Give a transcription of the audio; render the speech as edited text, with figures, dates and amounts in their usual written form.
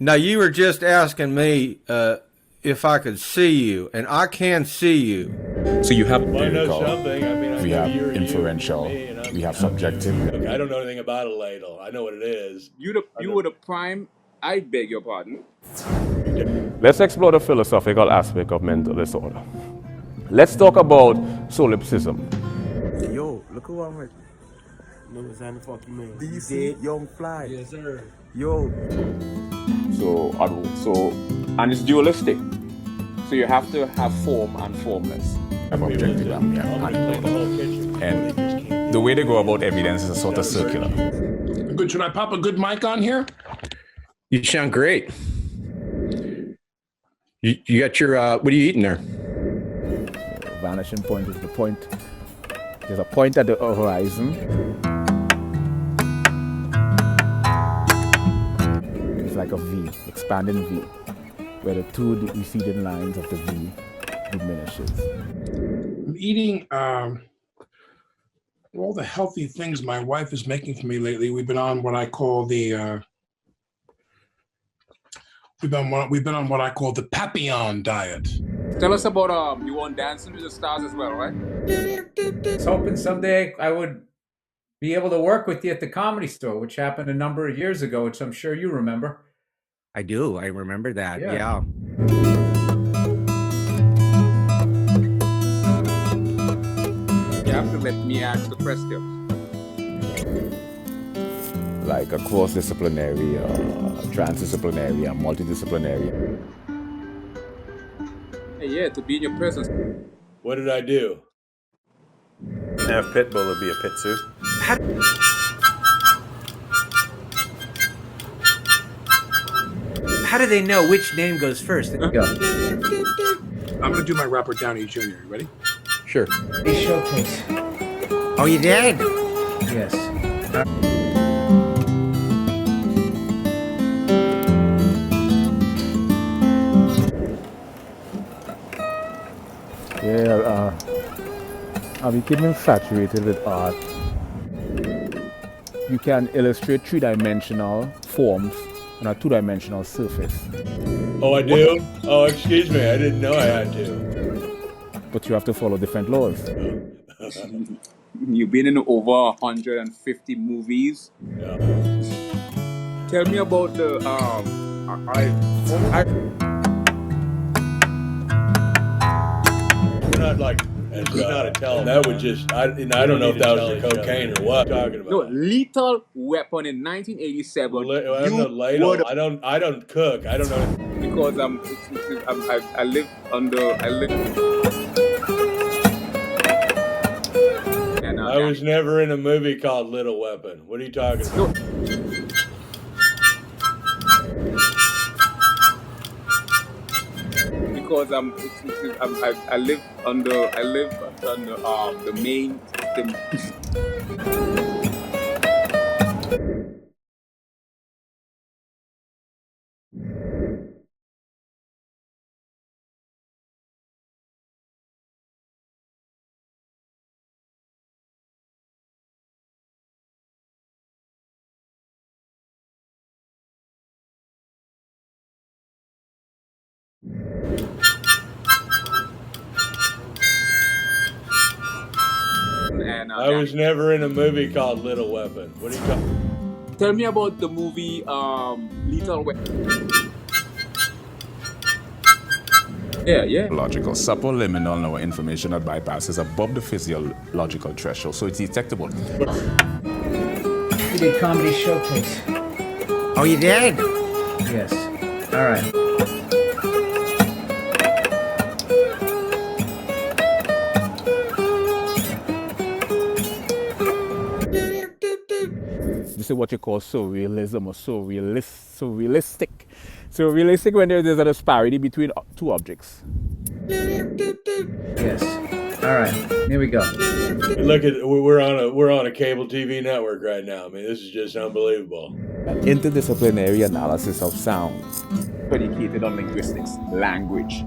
Now, you were just asking me if I could see you, and I can see you. So you have Well, I know something. I mean, I we know have you're inferential, you, me, and we have subjective. Okay, I don't know anything about a ladle. I know what it is. You were the prime. I beg your pardon. Let's explore the philosophical aspect of mental disorder. Let's talk about solipsism. Yo, look who I'm with. No, it's not the fucking man. DC Young Fly. Yes, sir. Yo. And it's dualistic. So you have to have form and formless. Objective, and the way they go about evidence is sort of circular. Good. Should I pop a good mic on here? You sound great. You got your, what are you eating there? Vanishing point is the point. There's a point at the horizon. It's like a V, expanding V, where the two receding lines of the V diminishes. I'm eating all the healthy things my wife is making for me lately. We've been on what I call the we've been on what I call the Papillon diet. Tell us about you want Dancing with the Stars as well, right? I was hoping someday I would be able to work with you at the Comedy Store, which happened a number of years ago, which I'm sure you remember. I do. I remember that. Yeah. You have to let me ask the question. Like a cross-disciplinary, transdisciplinary, and multidisciplinary. Hey, yeah, to be in your presence. What did I do? Now, if Pitbull would be a pit suit. How do they know which name goes first? Go. I'm gonna do my Robert Downey Jr. You ready? Sure. Hey, showcase. Oh, you did? Yes. Yeah, I became infatuated with art. You can illustrate three-dimensional forms on a two-dimensional surface. Oh, I do? Oh, excuse me. I didn't know I had to. But you have to follow different laws. You've been in over 150 movies. Yeah. Tell me about the We're not like, it's not a tell. That would just, I don't know if that was the cocaine or what I'm talking about. no Lethal Weapon in 1987. I don't know ladle. I don't cook. I don't know. Because I live under. And, I was never in a movie called Little Weapon. What are you talking about? Because I live under the main system. And, I was never in a movie called Little Weapon. What are you talking? Tell me about the movie Lethal Weapon. Yeah. Logical, subliminal now information that bypasses above the physiological threshold, so it's detectable. We did Comedy Showcase. Oh, you did? Yes. All right. This is what you call surrealism or surrealistic. Surrealistic when there's a disparity between two objects. Yes. All right. Here we go. Look at we're on a cable TV network right now. I mean, this is just unbelievable. An interdisciplinary analysis of sound. Predicated on linguistics, language.